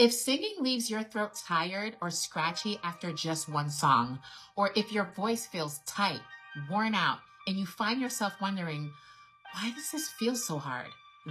If singing leaves your throat tired or scratchy after just one song, or if your voice feels tight, worn out, and you find yourself wondering, why does this feel so hard?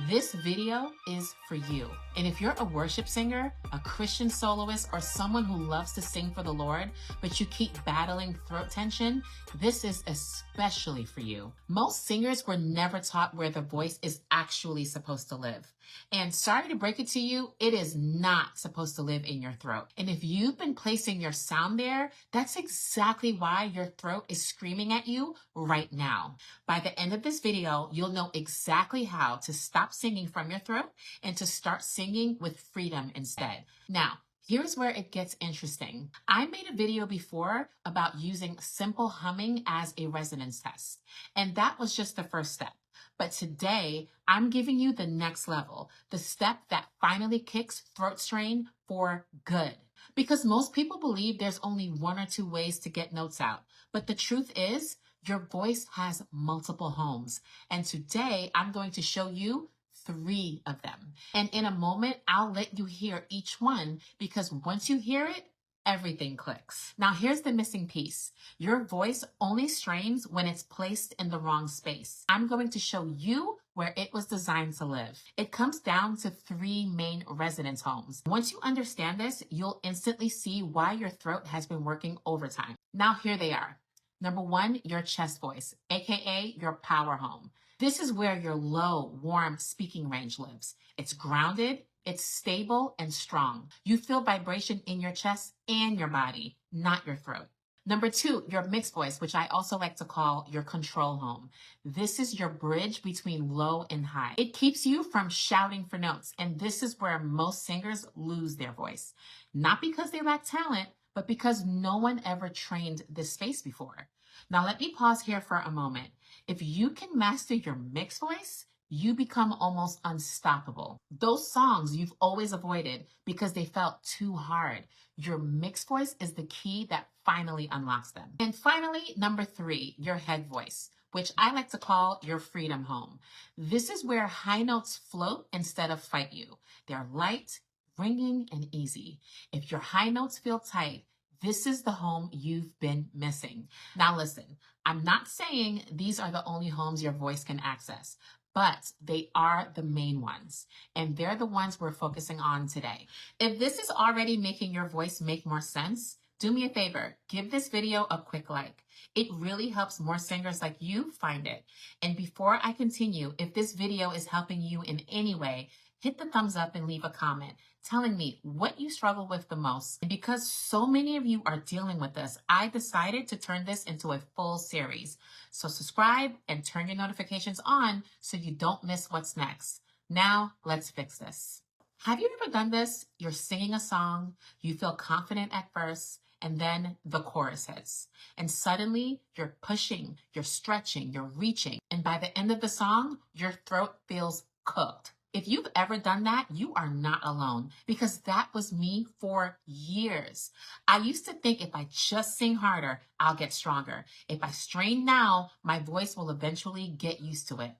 This video is for you. And if you're a worship singer, a Christian soloist, or someone who loves to sing for the Lord, but you keep battling throat tension, this is especially for you. Most singers were never taught where the voice is actually supposed to live. And sorry to break it to you, it is not supposed to live in your throat. And if you've been placing your sound there, that's exactly why your throat is screaming at you right now. By the end of this video, you'll know exactly how to stop singing from your throat and to start singing with freedom instead. Now, here's where it gets interesting. I made a video before about using simple humming as a resonance test, and that was just the first step. But today, I'm giving you the next level, the step that finally kicks throat strain for good. Because most people believe there's only one or two ways to get notes out. But the truth is, your voice has multiple homes. And today, I'm going to show you 3 of them. And in a moment, I'll let you hear each one because once you hear it, everything clicks. Now, here's the missing piece. Your voice only strains when it's placed in the wrong space. I'm going to show you where it was designed to live. It comes down to 3 main resonance homes. Once you understand this, you'll instantly see why your throat has been working overtime. Now, here they are. Number 1, your chest voice, aka your power home. This is where your low, warm speaking range lives. It's grounded, it's stable and strong. You feel vibration in your chest and your body, not your throat. Number 2, your mixed voice, which I also like to call your control home. This is your bridge between low and high. It keeps you from shouting for notes, and this is where most singers lose their voice. Not because they lack talent, but because no one ever trained this space before. Now let me pause here for a moment. If you can master your mixed voice, you become almost unstoppable. Those songs you've always avoided because they felt too hard, your mixed voice is the key that finally unlocks them. And finally, number 3, your head voice, which I like to call your freedom home. This is where high notes float instead of fight you. They're light, ringing, and easy. If your high notes feel tight, this is the home you've been missing. Now listen, I'm not saying these are the only homes your voice can access, but they are the main ones, and they're the ones we're focusing on today. If this is already making your voice make more sense, do me a favor, give this video a quick like. It really helps more singers like you find it. And before I continue, if this video is helping you in any way, hit the thumbs up and leave a comment telling me what you struggle with the most. And because so many of you are dealing with this, I decided to turn this into a full series. So subscribe and turn your notifications on so you don't miss what's next. Now, let's fix this. Have you ever done this? You're singing a song, you feel confident at first, and then the chorus hits. And suddenly, you're pushing, you're stretching, you're reaching. And by the end of the song, your throat feels cooked. If you've ever done that, you are not alone, because that was me for years. I used to think if I just sing harder, I'll get stronger. If I strain now, my voice will eventually get used to it.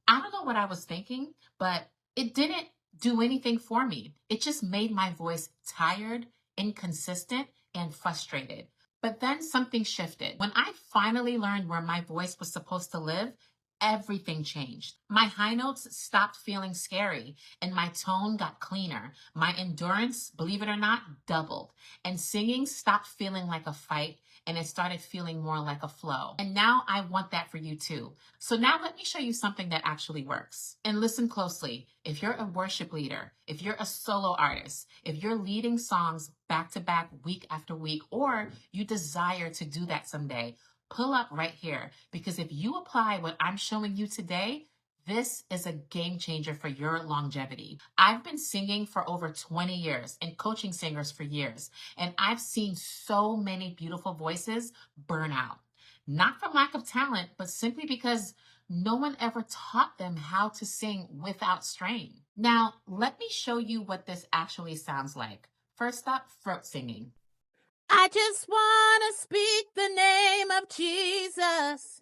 I don't know what I was thinking, but it didn't do anything for me. It just made my voice tired, inconsistent, and frustrated. But then something shifted. When I finally learned where my voice was supposed to live, everything changed. My high notes stopped feeling scary and my tone got cleaner. My endurance, believe it or not, doubled. And singing stopped feeling like a fight and it started feeling more like a flow. And now I want that for you too. So now let me show you something that actually works. And listen closely. If you're a worship leader, if you're a solo artist, if you're leading songs back to back week after week, or you desire to do that someday, pull up right here, because if you apply what I'm showing you today, this is a game changer for your longevity. I've been singing for over 20 years and coaching singers for years, and I've seen so many beautiful voices burn out. Not from lack of talent, but simply because no one ever taught them how to sing without strain. Now, let me show you what this actually sounds like. First up, throat singing. I just want to speak the name of Jesus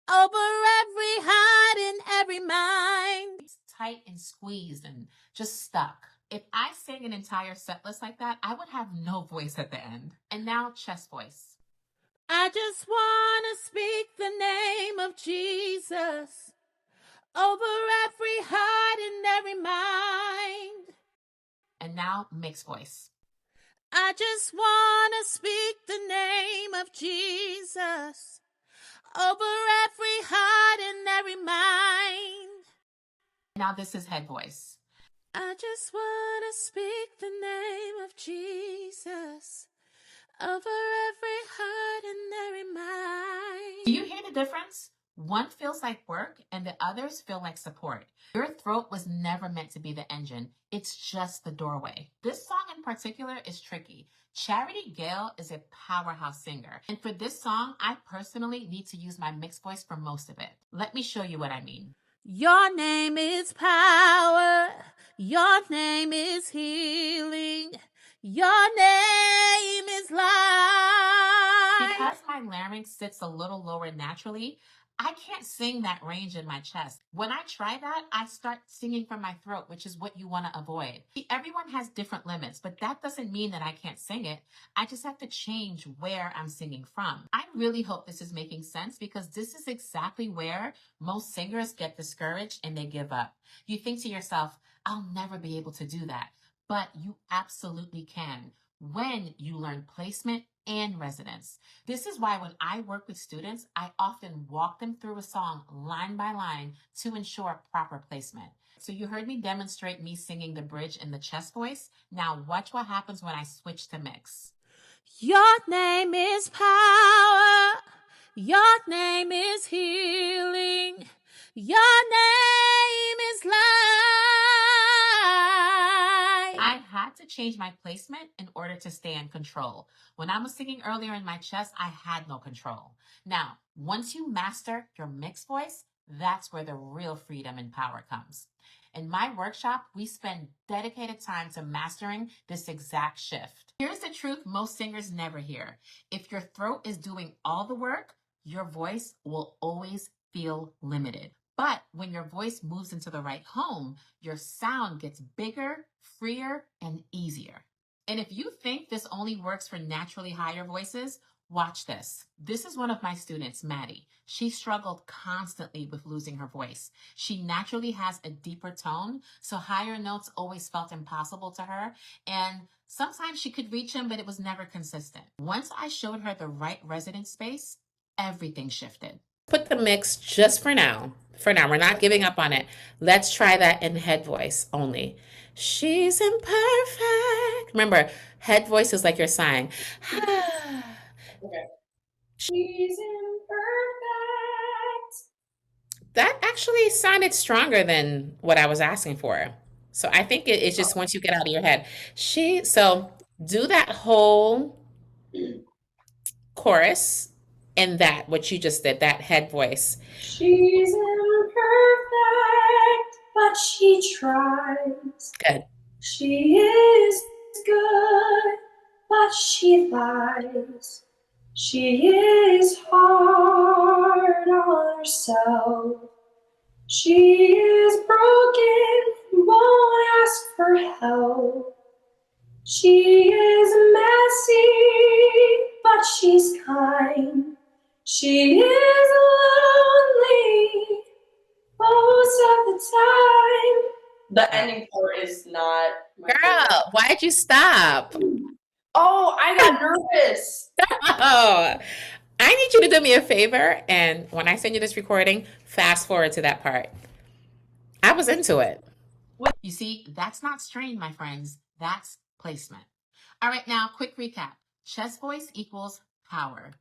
over every heart and every mind. It's tight and squeezed and just stuck. If I sang an entire set list like that, I would have no voice at the end. And now chest voice. I just want to speak the name of Jesus over every heart and every mind. And now mixed voice. I just want to speak the name of Jesus over every heart and every mind. Now this is head voice. I just want to speak the name of Jesus over every heart and every mind. Do you hear the difference? One feels like work and the others feel like support. Your throat was never meant to be the engine. It's just the doorway. This song in particular is tricky. Charity Gale is a powerhouse singer. And for this song, I personally need to use my mixed voice for most of it. Let me show you what I mean. Your name is power. Your name is healing. Your name is life. Because my larynx sits a little lower naturally, I can't sing that range in my chest. When I try that, I start singing from my throat, which is what you want to avoid. See, everyone has different limits, but that doesn't mean that I can't sing it. I just have to change where I'm singing from. I really hope this is making sense because this is exactly where most singers get discouraged and they give up. You think to yourself, I'll never be able to do that. But you absolutely can when you learn placement and resonance. This is why when I work with students, I often walk them through a song line by line to ensure proper placement. So you heard me demonstrate me singing the bridge in the chest voice. Now watch what happens when I switch to mix. Your name is power. Your name is healing. Your name is life. I had to change my placement in order to stay in control. When I was singing earlier in my chest, I had no control. Now, once you master your mixed voice, that's where the real freedom and power comes. In my workshop, we spend dedicated time to mastering this exact shift. Here's the truth most singers never hear. If your throat is doing all the work, your voice will always feel limited. But when your voice moves into the right home, your sound gets bigger, freer, and easier. And if you think this only works for naturally higher voices, watch this. This is one of my students, Maddie. She struggled constantly with losing her voice. She naturally has a deeper tone, so higher notes always felt impossible to her. And sometimes she could reach them, but it was never consistent. Once I showed her the right resonance space, everything shifted. Put the mix just for now. For now, we're not giving up on it. Let's try that in head voice only. She's imperfect. Remember, head voice is like you're sighing. Okay. She's imperfect. That actually sounded stronger than what I was asking for. So I think it's just once you get out of your head. So do that whole chorus and that, what you just did, that head voice. She's imperfect, but she tries. Good. She is good, but she lies. She is hard on herself. She is broken, won't ask for help. She is messy, but she's kind. She is lonely most of the time. The ending part is not my Girl, favorite. why'd you stop? Oh, I got nervous. Oh, I need you to do me a favor, and when I send you this recording, fast forward to that part. I was into it. You see, that's not strain, my friends. That's placement. All right, now, quick recap. Chest voice equals power.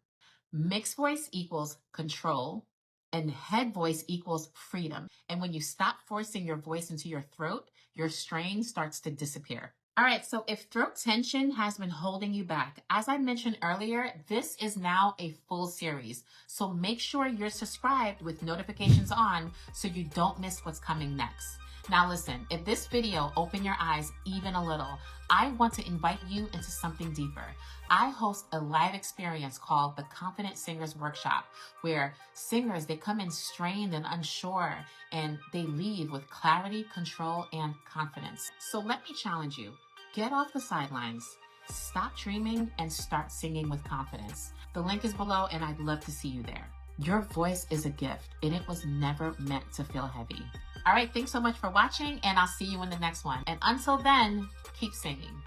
Mixed voice equals control. And head voice equals freedom. And when you stop forcing your voice into your throat, your strain starts to disappear. All right, so if throat tension has been holding you back, as I mentioned earlier, this is now a full series. So make sure you're subscribed with notifications on so you don't miss what's coming next. Now listen, if this video opened your eyes even a little, I want to invite you into something deeper. I host a live experience called the Confident Singers Workshop, where singers, they come in strained and unsure, and they leave with clarity, control, and confidence. So let me challenge you. Get off the sidelines, stop dreaming, and start singing with confidence. The link is below, and I'd love to see you there. Your voice is a gift, and it was never meant to feel heavy. All right, thanks so much for watching, and I'll see you in the next one. And until then, keep singing.